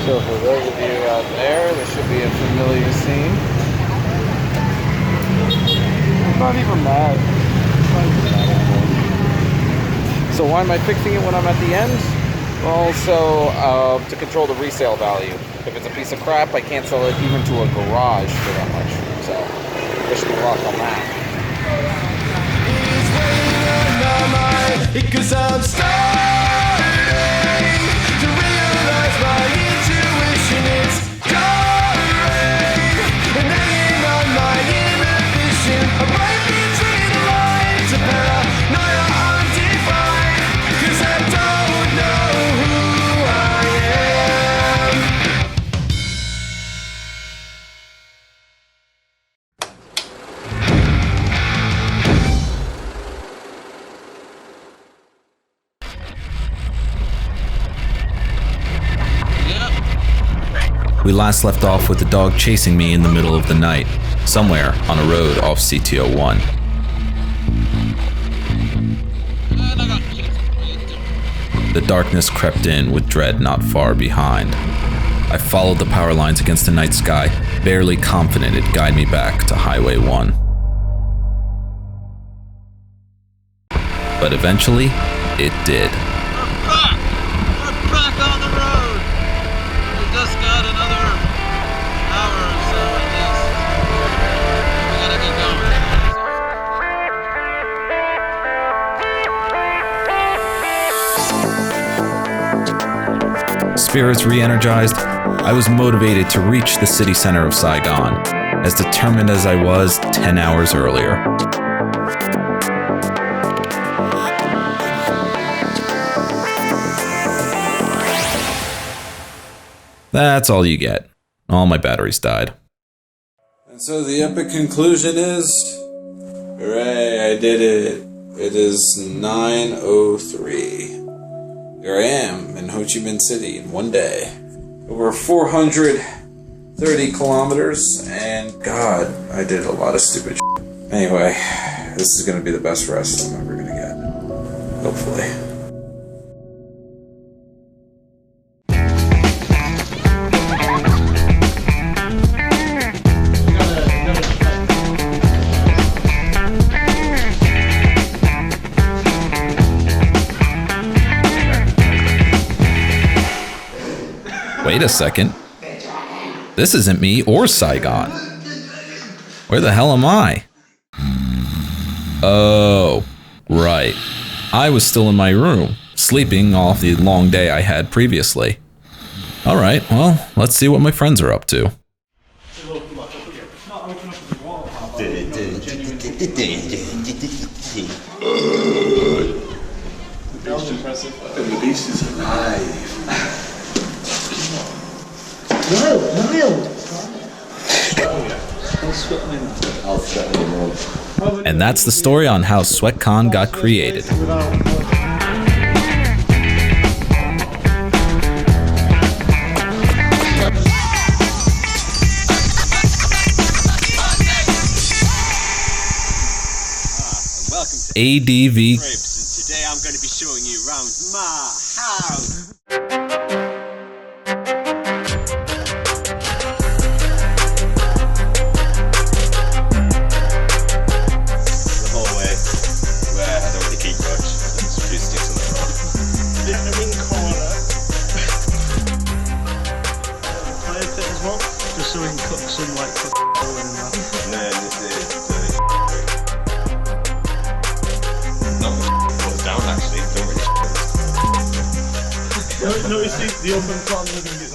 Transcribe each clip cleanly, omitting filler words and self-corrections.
So for those of you out there, this should be a familiar scene. I'm not even mad. So why am I fixing it when I'm at the end? Also, to control the resale value. If it's a piece of crap, I can't sell it even to a garage for that much. So, wish me luck on that. Because I'm starting to realize my intuition is going and hanging on my inhibition. I'm right between the lines of paranoia undefined. Cause I don't know who I am. We last left off with the dog chasing me in the middle of the night, somewhere on a road off CT01. The darkness crept in with dread not far behind. I followed the power lines against the night sky, barely confident it'd guide me back to Highway 1. But eventually, it did. We're back on the road! We just got another hour or so at least. We gotta get going. Spirits re-energized, I was motivated to reach the city center of Saigon, as determined as I was 10 hours earlier. That's all you get. All my batteries died. And so the epic conclusion is, hooray, I did it. It is 9:03. Here I am in Ho Chi Minh City in one day. Over 430 kilometers, and God, I did a lot of stupid shit. Anyway, this is going to be the best rest I'm ever going to get. Hopefully. Wait a second. This isn't me or Saigon. Where the hell am I? Oh, right. I was still in my room, sleeping off the long day I had previously. Alright, well, let's see what my friends are up to. That was impressive. And the beast is alive. Wild. And that's the story on how SweatCon got created. ADV. Today I'm going to be showing you around my house. So we can cook some like and that. Down actually, don't really. No, you see the open plan living it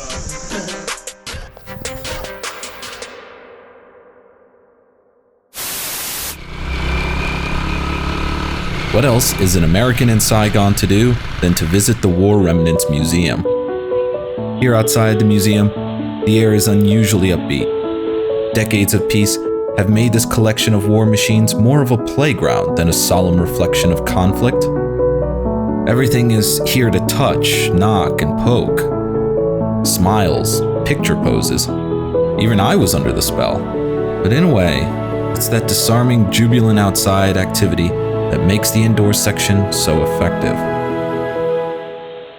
What else is an American in Saigon to do than to visit the War Remnants Museum? Here outside the museum, the air is unusually upbeat. Decades of peace have made this collection of war machines more of a playground than a solemn reflection of conflict. Everything is here to touch, knock, and poke. Smiles, picture poses. Even I was under the spell. But in a way, it's that disarming, jubilant outside activity that makes the indoor section so effective.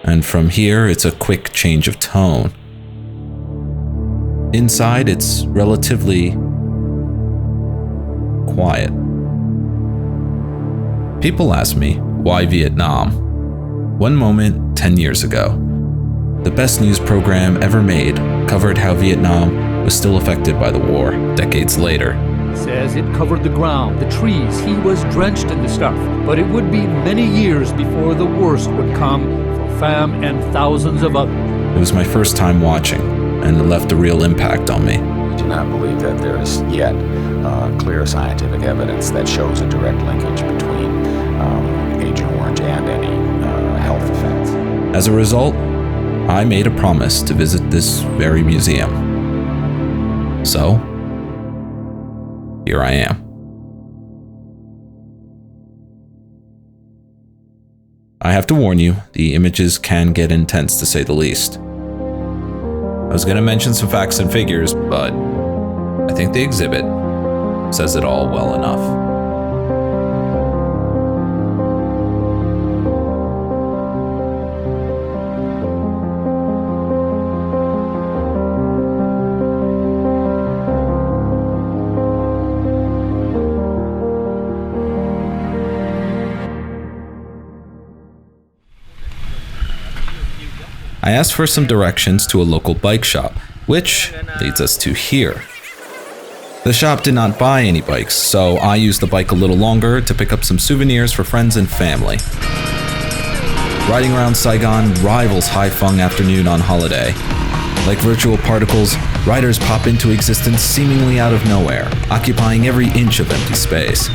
And from here, it's a quick change of tone. Inside, it's relatively quiet. People ask me, why Vietnam? One moment, 10 years ago, the best news program ever made covered how Vietnam was still affected by the war decades later. Says it covered the ground, the trees, he was drenched in the stuff. But it would be many years before the worst would come for Pham and thousands of others. It was my first time watching, and it left a real impact on me. We do not believe that there is yet clear scientific evidence that shows a direct linkage between Agent Orange and any health effects. As a result, I made a promise to visit this very museum. So, here I am. I have to warn you, the images can get intense to say the least. I was going to mention some facts and figures, but I think the exhibit says it all well enough. I asked for some directions to a local bike shop, which leads us to here. The shop did not buy any bikes, so I used the bike a little longer to pick up some souvenirs for friends and family. Riding around Saigon rivals Haiphong afternoon on holiday. Like virtual particles, riders pop into existence seemingly out of nowhere, occupying every inch of empty space.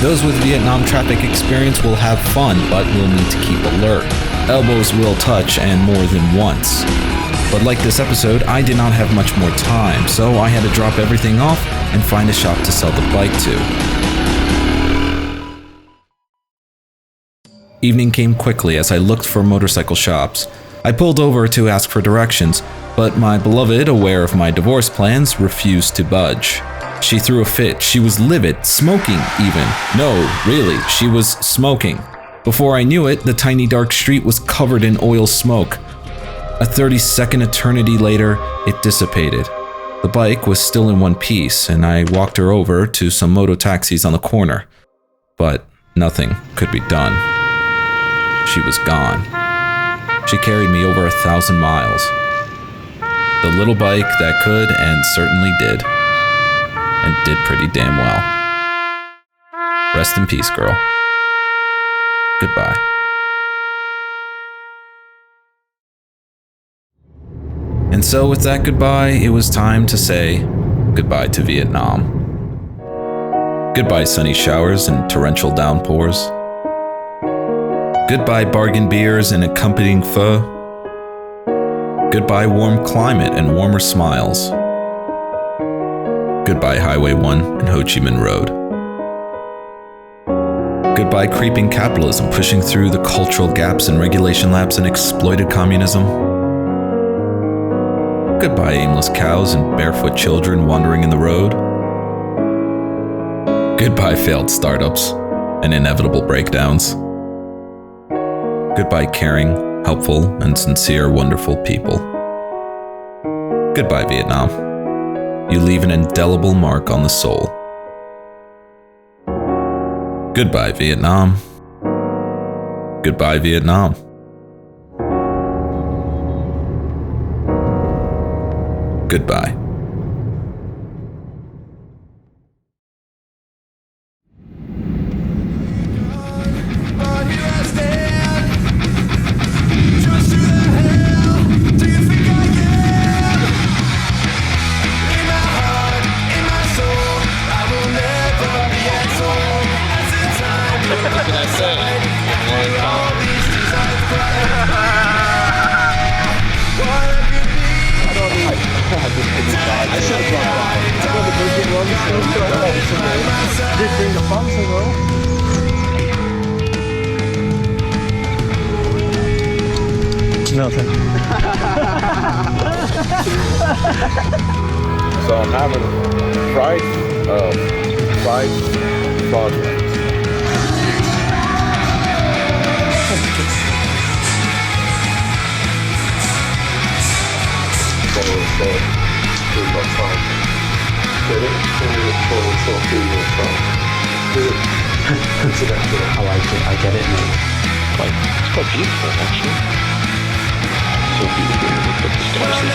Those with Vietnam traffic experience will have fun, but will need to keep alert. Elbows will touch, and more than once. But like this episode, I did not have much more time, so I had to drop everything off and find a shop to sell the bike to. Evening came quickly as I looked for motorcycle shops. I pulled over to ask for directions, but my beloved, aware of my divorce plans, refused to budge. She threw a fit. She was livid, smoking even. No, really, she was smoking. Before I knew it, the tiny dark street was covered in oil smoke. A 30-second eternity later, it dissipated. The bike was still in one piece, and I walked her over to some moto taxis on the corner. But nothing could be done. She was gone. She carried me over 1,000 miles. The little bike that could and certainly did. And did pretty damn well. Rest in peace, girl. Goodbye. And so with that goodbye, it was time to say goodbye to Vietnam. Goodbye sunny showers and torrential downpours. Goodbye bargain beers and accompanying pho. Goodbye warm climate and warmer smiles. Goodbye Highway 1 and Ho Chi Minh Road. Goodbye creeping capitalism pushing through the cultural gaps and regulation labs and exploited communism. Goodbye aimless cows and barefoot children wandering in the road. Goodbye failed startups and inevitable breakdowns. Goodbye caring, helpful, and sincere, wonderful people. Goodbye Vietnam. You leave an indelible mark on the soul. Goodbye, Vietnam. Goodbye, Vietnam. Goodbye. But here I stand, just to the hell, do you think I can? In my heart, in my soul, I will never be at home. As the time goes by, and all these desires what I could be. I should have brought Did bring the funds as well? No, thank you. So I'm having fried frog legs. So female trunk. Get it? Full female trunk. Incidentally. I like it. I get it now. It's quite beautiful, actually. So beautiful when you put the stars in.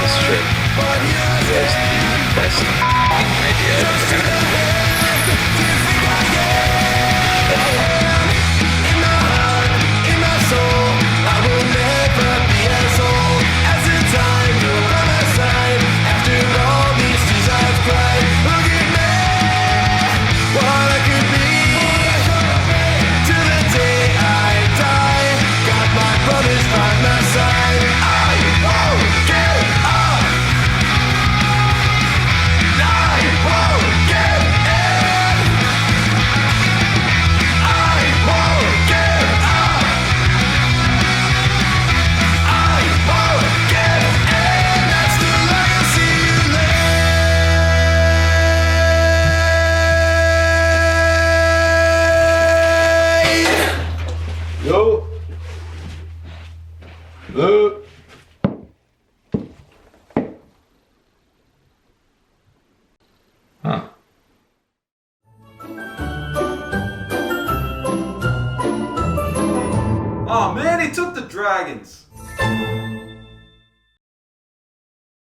It's true. That's the best idea ever. Yo. Look. Huh. Oh man, he took the dragons.